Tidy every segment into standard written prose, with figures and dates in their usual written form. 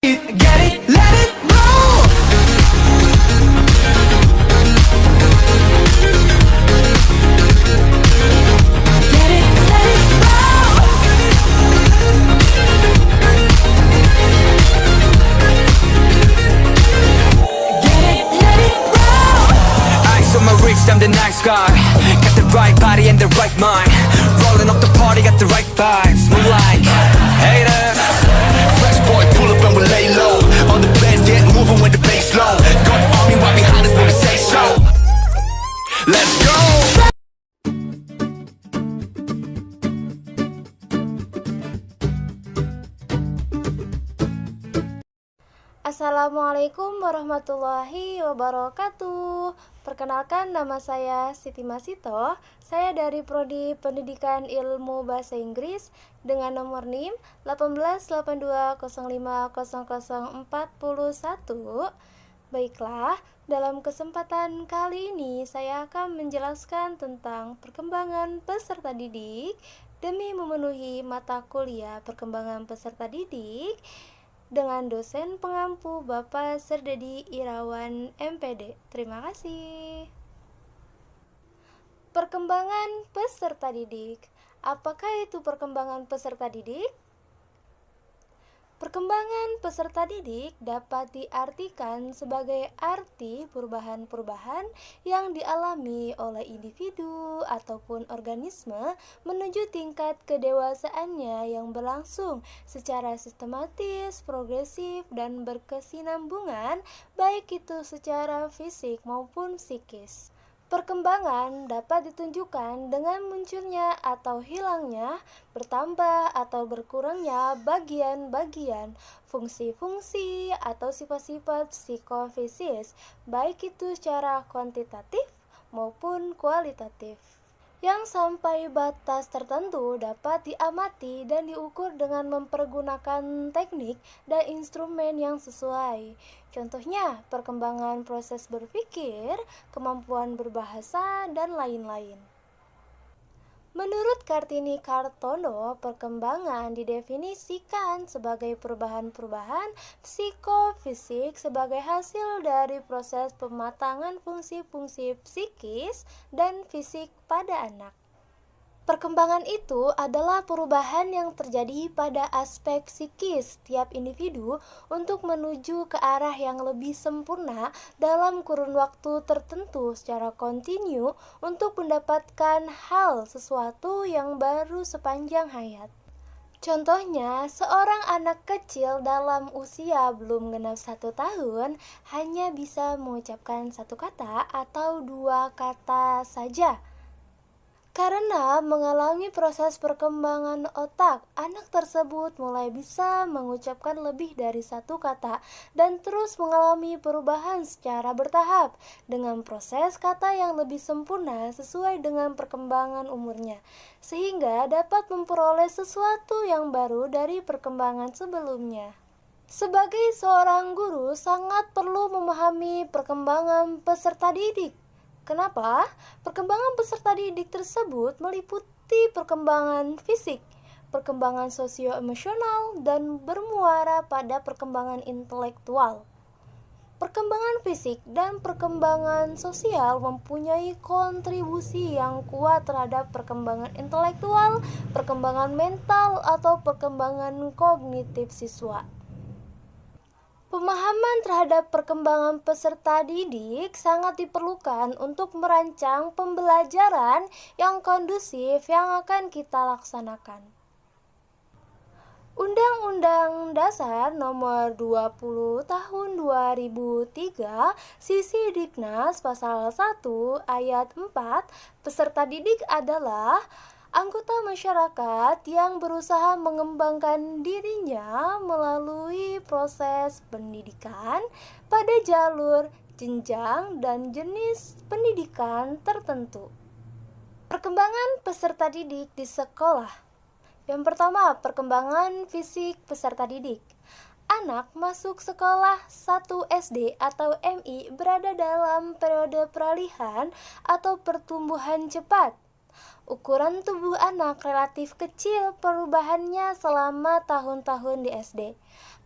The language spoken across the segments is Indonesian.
Get it, let it roll. Get it, let it roll. Get it, let it roll. Eyes on my wrist, I'm the nice guy. Got the right body and the right mind. Rolling up the party, got the right vibes. Move like haters. Fresh boy, pull up and we lay low. On the bass, get moving with the bass low. Got the army right behind us when we say so. Let's go. Assalamualaikum warahmatullahi wabarakatuh. Perkenalkan, nama saya Siti Masito. Saya dari Prodi Pendidikan Ilmu Bahasa Inggris dengan nomor NIM 188205041. Baiklah, dalam kesempatan kali ini saya akan menjelaskan tentang perkembangan peserta didik demi memenuhi mata kuliah perkembangan peserta didik dengan dosen pengampu Bapak Serdadi Irawan MPD. Terima kasih. Perkembangan peserta didik. Apakah itu perkembangan peserta didik? Perkembangan peserta didik dapat diartikan sebagai arti perubahan-perubahan yang dialami oleh individu ataupun organisme menuju tingkat kedewasaannya yang berlangsung secara sistematis, progresif, dan berkesinambungan, baik itu secara fisik maupun psikis. Perkembangan dapat ditunjukkan dengan munculnya atau hilangnya, bertambah atau berkurangnya bagian-bagian, fungsi-fungsi atau sifat-sifat psikofisis, baik itu secara kuantitatif maupun kualitatif, yang sampai batas tertentu dapat diamati dan diukur dengan mempergunakan teknik dan instrumen yang sesuai. Contohnya, perkembangan proses berpikir, kemampuan berbahasa, dan lain-lain. Menurut Kartini Kartono, perkembangan didefinisikan sebagai perubahan-perubahan psikofisik sebagai hasil dari proses pematangan fungsi-fungsi psikis dan fisik pada anak. Perkembangan itu adalah perubahan yang terjadi pada aspek psikis tiap individu untuk menuju ke arah yang lebih sempurna dalam kurun waktu tertentu secara kontinu untuk mendapatkan hal sesuatu yang baru sepanjang hayat. Contohnya, seorang anak kecil dalam usia belum genap 1 tahun hanya bisa mengucapkan 1 kata atau 2 kata saja. Karena mengalami proses perkembangan otak, anak tersebut mulai bisa mengucapkan lebih dari 1 kata dan terus mengalami perubahan secara bertahap dengan proses kata yang lebih sempurna sesuai dengan perkembangan umurnya, sehingga dapat memperoleh sesuatu yang baru dari perkembangan sebelumnya. Sebagai seorang guru, sangat perlu memahami perkembangan peserta didik. Kenapa? Perkembangan peserta didik tersebut meliputi perkembangan fisik, perkembangan sosio-emosional, dan bermuara pada perkembangan intelektual. Perkembangan fisik dan perkembangan sosial mempunyai kontribusi yang kuat terhadap perkembangan intelektual, perkembangan mental, atau perkembangan kognitif siswa. Pemahaman terhadap perkembangan peserta didik sangat diperlukan untuk merancang pembelajaran yang kondusif yang akan kita laksanakan. Undang-Undang Dasar Nomor 20 Tahun 2003 Sisi Diknas Pasal 1 Ayat 4, peserta didik adalah anggota masyarakat yang berusaha mengembangkan dirinya melalui proses pendidikan pada jalur, jenjang, dan jenis pendidikan tertentu. Perkembangan peserta didik di sekolah. Yang pertama, perkembangan fisik peserta didik. Anak masuk sekolah 1 SD atau MI berada dalam periode peralihan atau pertumbuhan cepat. Ukuran tubuh anak relatif kecil perubahannya selama tahun-tahun di SD.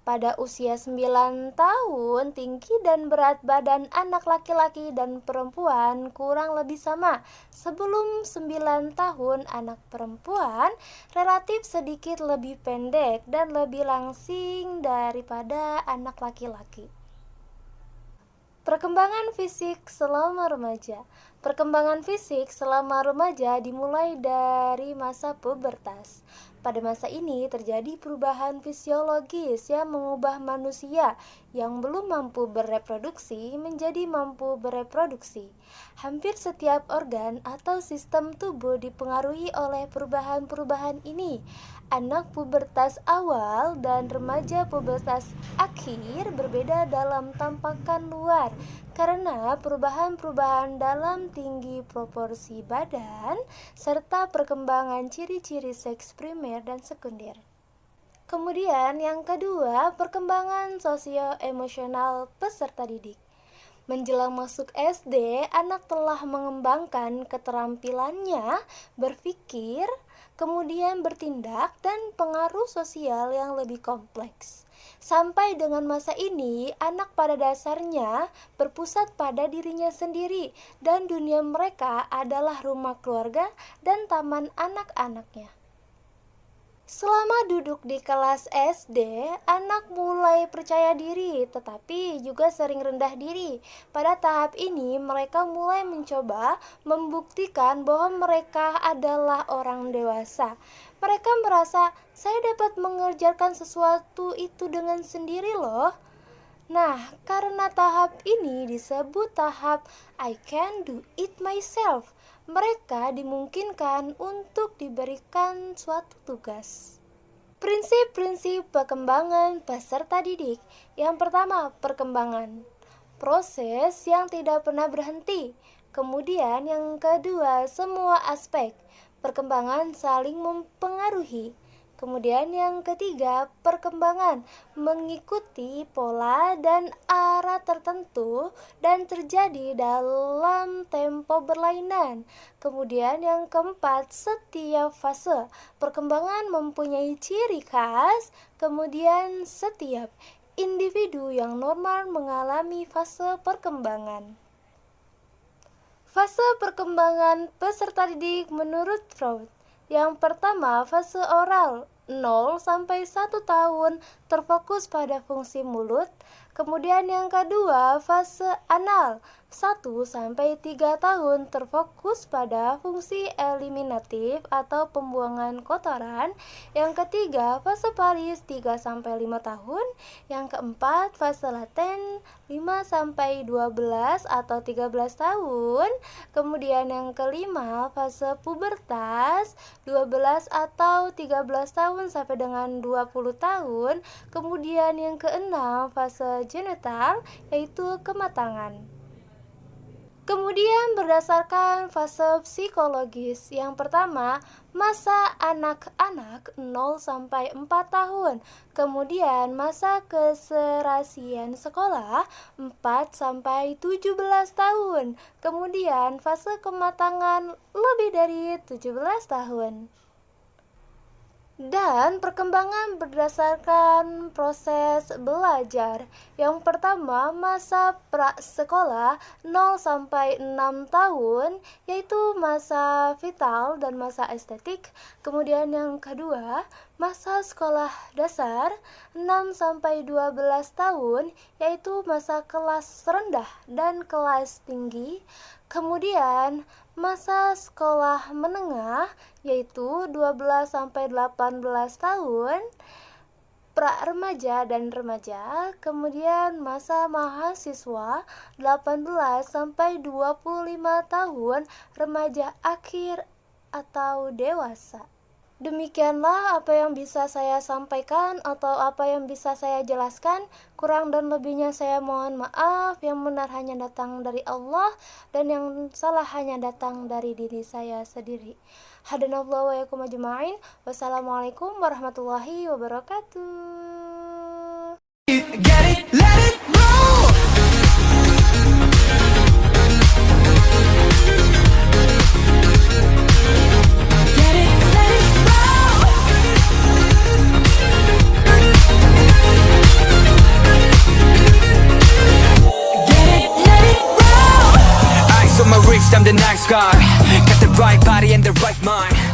Pada usia 9 tahun, tinggi dan berat badan anak laki-laki dan perempuan kurang lebih sama. Sebelum 9 tahun, anak perempuan relatif sedikit lebih pendek dan lebih langsing daripada anak laki-laki. Perkembangan fisik selama remaja. Perkembangan fisik selama remaja dimulai dari masa pubertas. Pada masa ini terjadi perubahan fisiologis yang mengubah manusia yang belum mampu bereproduksi menjadi mampu bereproduksi. Hampir setiap organ atau sistem tubuh dipengaruhi oleh perubahan-perubahan ini. Anak pubertas awal dan remaja pubertas akhir berbeda dalam tampakan luar karena perubahan-perubahan dalam tinggi, proporsi badan, serta perkembangan ciri-ciri seks primer dan sekunder. Kemudian yang kedua, perkembangan sosio-emosional peserta didik. Menjelang masuk SD, anak telah mengembangkan keterampilannya berpikir, kemudian bertindak, dan pengaruh sosial yang lebih kompleks. Sampai dengan masa ini, anak pada dasarnya berpusat pada dirinya sendiri dan dunia mereka adalah rumah keluarga dan taman anak-anaknya. Selama duduk di kelas SD, anak mulai percaya diri tetapi juga sering rendah diri. Pada tahap ini, mereka mulai mencoba membuktikan bahwa mereka adalah orang dewasa. Mereka merasa, saya dapat mengerjakan sesuatu itu dengan sendiri loh. Nah, karena tahap ini disebut tahap I can do it myself, mereka dimungkinkan untuk diberikan suatu tugas. Prinsip-prinsip perkembangan peserta didik. Yang pertama, perkembangan. Proses yang tidak pernah berhenti. Kemudian yang kedua, semua aspek. Perkembangan saling mempengaruhi. Kemudian yang ketiga, perkembangan mengikuti pola dan arah tertentu dan terjadi dalam tempo berlainan. Kemudian yang keempat, setiap fase perkembangan mempunyai ciri khas. Kemudian setiap individu yang normal mengalami fase perkembangan. Fase perkembangan peserta didik menurut Freud. Yang pertama, fase oral 0 sampai 1 tahun terfokus pada fungsi mulut. Kemudian yang kedua, fase anal 1 sampai 3 tahun terfokus pada fungsi eliminatif atau pembuangan kotoran. Yang ketiga, fase paris 3 sampai 5 tahun. Yang keempat, fase laten 5 sampai 12 atau 13 tahun. Kemudian yang kelima, fase pubertas 12 atau 13 tahun sampai dengan 20 tahun. Kemudian yang keenam, fase genital yaitu kematangan. Kemudian berdasarkan fase psikologis, yang pertama masa anak-anak 0 sampai 4 tahun. Kemudian masa keserasian sekolah 4 sampai 17 tahun. Kemudian fase kematangan lebih dari 17 tahun. Dan perkembangan berdasarkan proses belajar. Yang pertama, masa prasekolah 0 sampai 6 tahun, yaitu masa vital dan masa estetik. Kemudian yang kedua, masa sekolah dasar 6 sampai 12 tahun, yaitu masa kelas rendah dan kelas tinggi. Kemudian masa sekolah menengah yaitu 12 sampai 18 tahun, pra-remaja dan remaja. Kemudian masa mahasiswa 18 sampai 25 tahun, remaja akhir atau dewasa. Demikianlah apa yang bisa saya sampaikan atau apa yang bisa saya jelaskan. Kurang dan lebihnya saya mohon maaf. Yang benar hanya datang dari Allah dan yang salah hanya datang dari diri saya sendiri. Hadanallahu wa yakum ajma'in. Wassalamualaikum warahmatullahi wabarakatuh. Get it, let it roll. Get it, let it roll. rich, I'm the nice guy. Got the right body and the right mind.